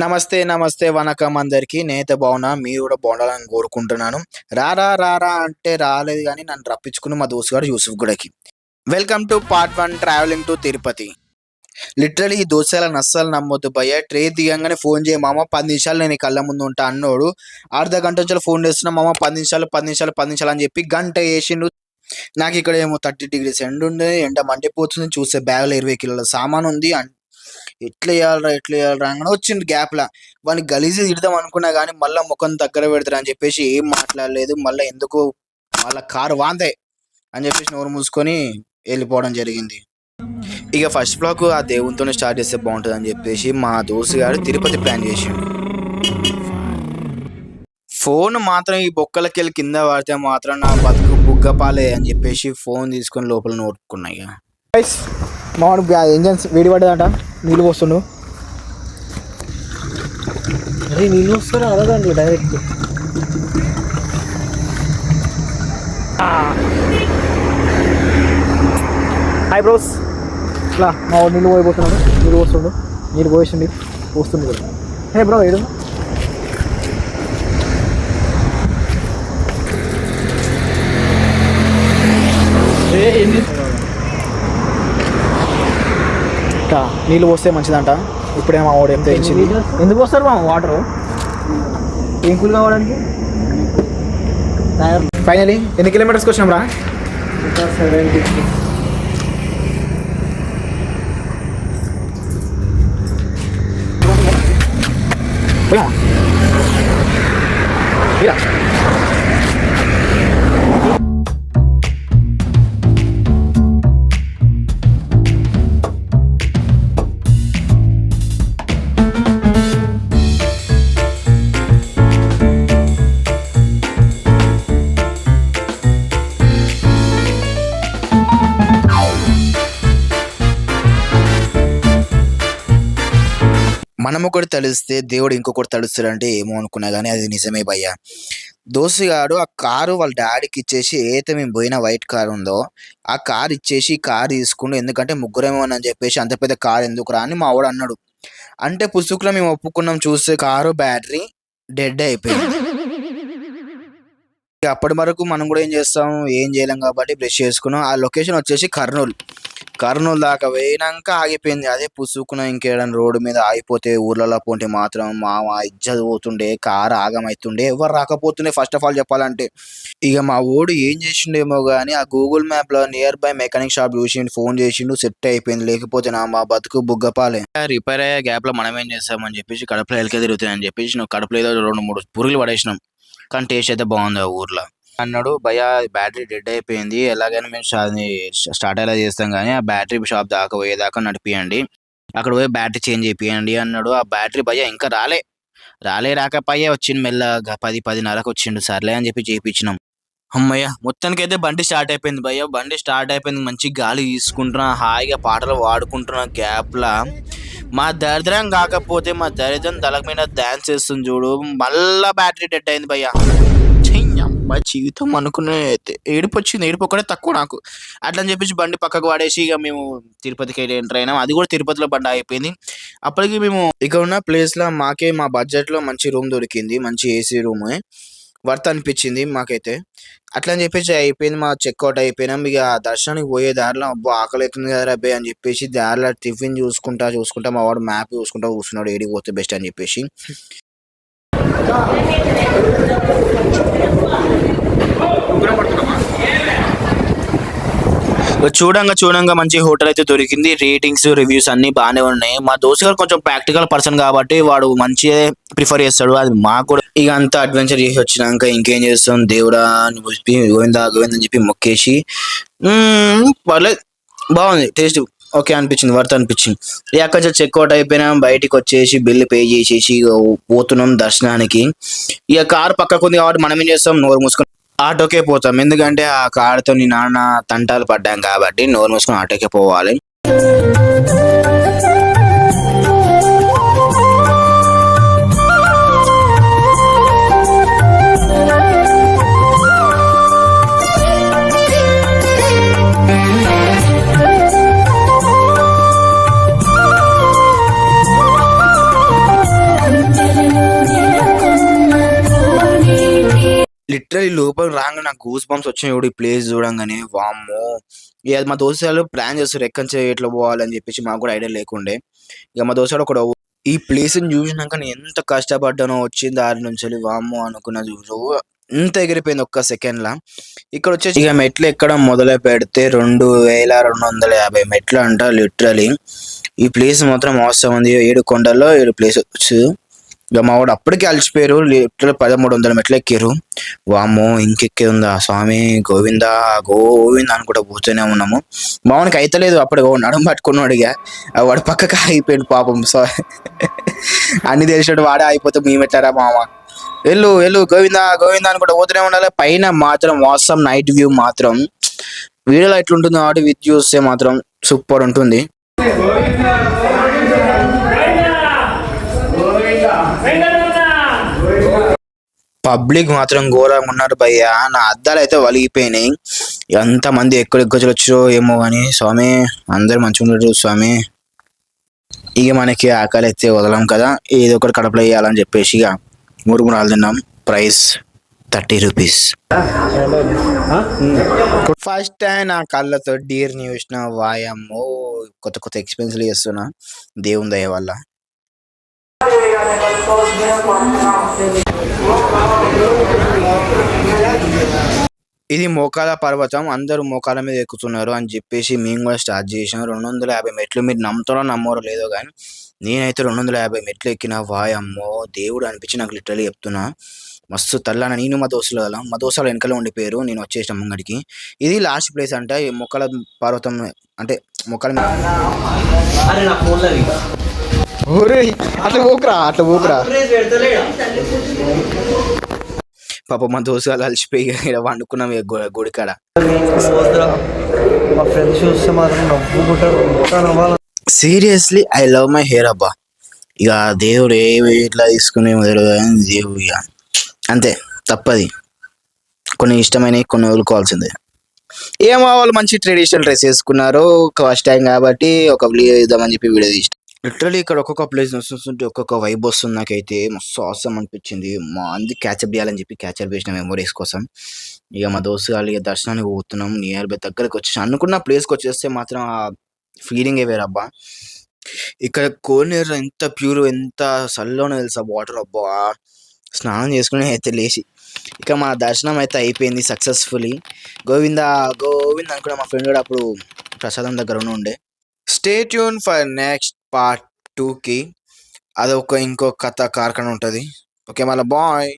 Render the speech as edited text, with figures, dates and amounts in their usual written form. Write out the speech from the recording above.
నమస్తే నమస్తే వనకం అందరికి. నేనైతే బాగున్నా, మీరు కూడా బాగుండాలని కోరుకుంటున్నాను. రారా రారా అంటే రాలేదు కానీ నన్ను రప్పించుకుని మా దోస్తు గారు యూసుఫ్ గూడకి. Welcome to part 1 travelling to Tirupati. Literally ఈ దోస్తులను అస్సలు నమ్మొద్దు భయ్య. ట్రే దిగంగానే ఫోన్ చేయ మామ, 10 నిమిషాలు నేను కళ్ళ ముందు ఉంటా అన్నోడు అర్ధ గంట నుంచి ఫోన్ చేస్తున్నా మామ, 10 నిమిషాలు 10 నిమిషాలు 10 నిమిషాలు అని చెప్పి గంట వేసిండు. నాకు ఇక్కడ ఏమో 30 degrees ఎండ ఉండే, ఎండ మండిపోతుంది. చూస్తే బ్యాగ్లో 20 కిలోల సామాన్ ఉంది. ఎట్లా చేయాలరా అని వచ్చింది గ్యాప్లా. వాడిని గలీజు తిడదాం అనుకున్నా కానీ మళ్ళీ ముఖం దగ్గర పెడతారు అని చెప్పేసి ఏం మాట్లాడలేదు. మళ్ళీ ఎందుకు వాళ్ళ కారు వాందే అని చెప్పేసి నోరు మూసుకొని వెళ్ళిపోవడం జరిగింది. ఇక ఫస్ట్ బ్లాక్ ఆ దేవునితోనే స్టార్ట్ చేస్తే బాగుంటుంది అని చెప్పేసి మా దోస్తు గారు తిరుపతి ప్లాన్ చేసిండు. ఫోన్ మాత్రం ఈ బొక్కలకెళ్ళి కింద పడితే మాత్రం నా బతుకు బుగ్గపాలే అని చెప్పేసి ఫోన్ తీసుకొని లోపల నోటుకున్నాయి. మామూలు ఇంజన్స్ వేడి పడ్డదంట, నీళ్ళు పోస్తుండు. అదే నీళ్ళు వస్తారు అలాగండి డైరెక్ట్. హాయ్ బ్రోస్, ఇట్లా మా వాడు నీళ్ళు పోయిపోతున్నాడు, నీళ్ళు పోస్తుండు, నీళ్ళు పోసిండి పోస్తుంది కదా. హే బ్రో ఏడు నీళ్ళు పోస్తే మంచిదంట. ఇప్పుడేమో వాడు ఏం తెచ్చింది. ఎందుకు వస్తారు మా వాటర్ ఏం కూల్ కావడానికి? ఫైనలీ ఎన్ని కిలోమీటర్స్కి వచ్చినాం రా? 70. మనం ఒకటి తలిస్తే దేవుడు ఇంకొకటి తలుస్తాడంటే ఏమో అనుకున్నా కానీ అది నిజమే భయ్య. దోస్తుగాడు ఆ కారు వాళ్ళ డాడీకి ఇచ్చేసి, ఏదైతే మేము పోయిన వైట్ కారు ఉందో ఆ కారు ఇచ్చేసి కారు తీసుకుండు. ఎందుకంటే ముగ్గురేమో అని చెప్పేసి అంత పెద్ద కారు ఎందుకు రా అని మా వాడు అన్నాడు. అంటే పుస్తకంలో మేము ఒప్పుకున్నాం. చూస్తే కారు బ్యాటరీ డెడ్ అయిపోయింది. అప్పటి వరకు మనం కూడా ఏం చేస్తాం, ఏం చేయలేం కాబట్టి బ్రష్ చేసుకున్నాం. ఆ లొకేషన్ వచ్చేసి కర్నూలు దాకా పోయినాక ఆగిపోయింది. అదే పుసుకున్న ఇంకేడని రోడ్డు మీద ఆగిపోతే ఊర్లలో పోతే మాత్రం మా ఇజ్జత్ పోతుండే, కారు ఆగమవుతుండే, ఎవరు రాకపోతుండే ఫస్ట్ ఆఫ్ ఆల్ చెప్పాలంటే. ఇక మా ఓడు ఏం చేసిండేమో కానీ ఆ గూగుల్ మ్యాప్లో నియర్ బై మెకానిక్ షాప్ చూసిండు, ఫోన్ చేసిండు, సెట్ అయిపోయింది. లేకపోతే మా బతుకు బుగ్గపాలే. రిపేర్ అయ్యే గ్యాప్లో మనం ఏం చేస్తామని చెప్పేసి కడపలో ఎలకే తిరుగుతాయని చెప్పేసి నువ్వు కడపలో ఏదో 2-3 పురుగులు పడేసినాం. కానీ టేస్ట్ అయితే బాగుంది ఆ ఊర్లో. అన్నాడు భయ్య బ్యాటరీ డెడ్ అయిపోయింది, ఎలాగైనా మేము స్టార్ట్ అయ్యేలా చేస్తాం కానీ ఆ బ్యాటరీ షాప్ దాకా పోయేదాకా నడిపియండి, అక్కడ పోయి బ్యాటరీ చేంజ్ చేపియండి అన్నాడు. ఆ బ్యాటరీ భయ్య ఇంకా రాకపోయే వచ్చిండు. మెల్లగా 10-10:30 వచ్చిండు. సర్లే అని చెప్పి చేయించినాం. అమ్మయ్య మొత్తానికి అయితే బండి స్టార్ట్ అయిపోయింది భయ్య. బండి స్టార్ట్ అయిపోయింది, మంచి గాలి తీసుకుంటున్నా, హాయిగా పాటలు పాడుకుంటున్నా. గ్యాప్లా మా దరిద్రం కాకపోతే మా దరిద్రం తల మీద డాన్స్ చేస్తుంది చూడు, మళ్ళా బ్యాటరీ డెడ్ అయింది భయ్య. మా జీవితం అనుకునే ఏడుపు వచ్చింది. ఏడుపు ఒకటే తక్కువ నాకు. అట్లా అని చెప్పేసి బండి పక్కకు వాడేసి ఇక మేము తిరుపతికి వెళ్ళి ఎంటర్ అయినాం. అది కూడా తిరుపతిలో బండి అయిపోయింది. అప్పటికి మేము ఇక ఉన్న ప్లేస్లో మాకే మా బడ్జెట్లో మంచి రూమ్ దొరికింది, మంచి ఏసీ రూమ్. వర్త్ అనిపించింది మాకైతే. అట్లా అని చెప్పేసి అయిపోయింది, మా చెక్అవుట్ అయిపోయినాం. ఇక దర్శనానికి పోయే దారిలో అబ్బా ఆకలి అవుతుంది కదా అబ్బాయి అని చెప్పేసి దారిలో టిఫిన్ చూసుకుంటా మా వాడు మ్యాప్ చూసుకుంటా కూర్చున్నాడు, ఏడికి పోతే బెస్ట్ అని చెప్పేసి. చూడంగా మంచి హోటల్ అయితే దొరికింది. రేటింగ్స్ రివ్యూస్ అన్ని బాగానే ఉన్నాయి. మా దోస్తు గారు కొంచెం ప్రాక్టికల్ పర్సన్ కాబట్టి వాడు మంచిగా ప్రిఫర్ చేస్తాడు. అది మాకు కూడా ఇక అంతా అడ్వెంచర్ చేసి వచ్చినాక ఇంకేం చేస్తాం, దేవుడా గోవిందా అని చెప్పి మొక్కేసి పర్లేదు బాగుంది, టేస్ట్ ఓకే అనిపించింది, వర్త్ అనిపించింది. అక్కడ చెక్అవుట్ అయిపోయినాం, బయటికి వచ్చేసి బిల్లు పే చేసేసి పోతున్నాం దర్శనానికి. ఇక కారు పక్కకు ఉంది కాబట్టి మనం ఏం చేస్తాం, నోరు మూసుకొని ఆటోకే పోతాం. ఎందుకంటే ఆ కారుతో నాన్న తంటాలు పడ్డాం కాబట్టి నోరు మూసుకొని ఆటోకే పోవాలి. లిటరలీ లోపల రాగానే నాకు గూస్ బంప్స్ వచ్చినాయి చూడు ఈ ప్లేస్ చూడంగానే. వామ్మో! ఇక మా దోస్తుగాళ్ళు ప్లాన్ చేస్తారు ఎక్కడి నుంచి ఎట్లా పోవాలని చెప్పేసి. మాకు కూడా ఐడియా లేకుండే. ఇక మా దోస్తుగాడు ఒకడు ఈ ప్లేస్‌ని చూసినాక నేను ఎంత కష్టపడ్డానో వచ్చిన దారి నుంచెల్లి. వామ్మో! అనుకున్నా చూడు. ఇంత ఎగిరిపోయింది ఒక్క సెకండ్‌ల. ఇక్కడొచ్చేసి ఇక మెట్లు ఎక్కడం మొదలుపెడితే 2250 మెట్లంట లిటరలీ. ఈ ప్లేస్ మాత్రం అవసరం ఉంది. 7 కొండల్లో 7 ప్లేసెస్. ఇక మా వాడు అప్పటికే అలసిపోయారు. లిటరల్ 1300 మెట్లు ఎక్కిర్రు. వామ్మో! ఇంకెక్కేది ఉందా స్వామి గోవిందా గోవిందా అనుకుంటా కూర్చొనే ఉన్నాము. మా వానికి అయితలేదు అప్పుడు నడుము పట్టుకున్నాడు ఇక. వాడు పక్కకి ఆగిపోయాడు పాపం. అన్ని తెలిసినట్టు వాడే ఆగిపోతే మేమెట్టారా మామ. ఎల్లు ఎల్లు గోవిందా గోవిందా అనుకుంటా పోతూనే ఉండాలి. పైన మాత్రం వాసమ్ నైట్ వ్యూ మాత్రం వీడియోలో ఎట్లుంటుందో కాబట్టి విత్ చూస్తే మాత్రం సూపర్ ఉంటుంది. పబ్లిక్ మాత్రం ఘోరంగా ఉన్నారు భయ్యా. నా అద్దాలు అయితే వలిగిపోయినాయి. ఎంతమంది ఎక్కడెక్కొచ్చో ఏమో కానీ స్వామి అందరు మంచిగా ఉండరు స్వామి. ఇక మనకి ఆకలి అయితే వదలం కదా, ఏదో ఒకటి కడపలో వేయాలని చెప్పేసి ఇక మురుగురాలు తిన్నాం. Price 30 rupees. ఫస్ట్ టైం నా కళ్ళతో డీర్ని చూసిన. వాయమ్మో! కొత్త కొత్త ఎక్స్పీరియన్స్లు చేస్తున్నా దేవుని దయ వల్ల. ఇది మోకాల పర్వతం, అందరూ మోకాల మీద ఎక్కుతున్నారు అని చెప్పేసి మేము కూడా స్టార్ట్ చేసాం. 250 మెట్లు. మీరు నమ్ముతారో నమ్మరో లేదో కానీ నేనైతే 250 మెట్లు ఎక్కిన. వాయమ్మో దేవుడు అనిపించి నాకు లిటరలీ చెప్తున్నా. మస్తు తల్లాన. నేను మా దోస్తులు కదా, మా దోస్తులు వెనకాల ఉండిపోయారు. నేను వచ్చేసిన ముంగడికి. ఇది లాస్ట్ ప్లేస్ అంట ఈ మొక్కల పర్వతం. అంటే మొక్కల అట్లా పోకురా అట్లా పోకురా. పాప మా దోస్తులు అలసిపోయి ఇక్కడ వండుకున్నాం గుడి కాడ. Seriously I love my hair అబ్బా. ఇక దేవుడు ఏ ఇట్లా తీసుకునే మొదలు దేవుడు ఇక అంతే తప్పది. కొన్ని ఇష్టమైనవి కొన్ని వదులుకోవాల్సిందే. ఏమో వాళ్ళు మంచి ట్రెడిషనల్ డ్రెస్ వేసుకున్నారు. ఫస్ట్ టైం కాబట్టి ఒక వీడియో ఇద్దామని చెప్పి వీడియో తీసిన. లిటరలీ ఇక్కడ ఒక్కొక్క ప్లేస్ వస్తుంటే ఒక్కొక్క వైబ్ వస్తుంది. నాకైతే మస్తు అవసరం అనిపించింది. మా అంది క్యాచప్ చేయాలని చెప్పి క్యాచప్ చేసిన మెమోరీస్ కోసం. ఇక మా దోస్తు వాళ్ళు ఇక దర్శనానికి పోతున్నాం. నియర్ బై దగ్గరకు వచ్చేసి అనుకున్న ప్లేస్కి వచ్చేస్తే మాత్రం ఆ ఫీలింగే వేరబ్బా. ఇక్కడ కోనేరు ఎంత ప్యూర్ ఎంత చల్లనో తెలుసా వాటర్ అబ్బా. స్నానం చేసుకుని అయితే లేచి ఇక మా దర్శనం అయితే అయిపోయింది సక్సెస్ఫుల్లీ. గోవిందా గోవింద్ అనుకున్న. మా ఫ్రెండ్ కూడా అప్పుడు ప్రసాదం దగ్గర ఉండే. Stay tune for next part 2కి. అదొక ఇంకో కథ కార్ఖాన ఉంటుంది. ఓకే మళ్ళీ బాయ్.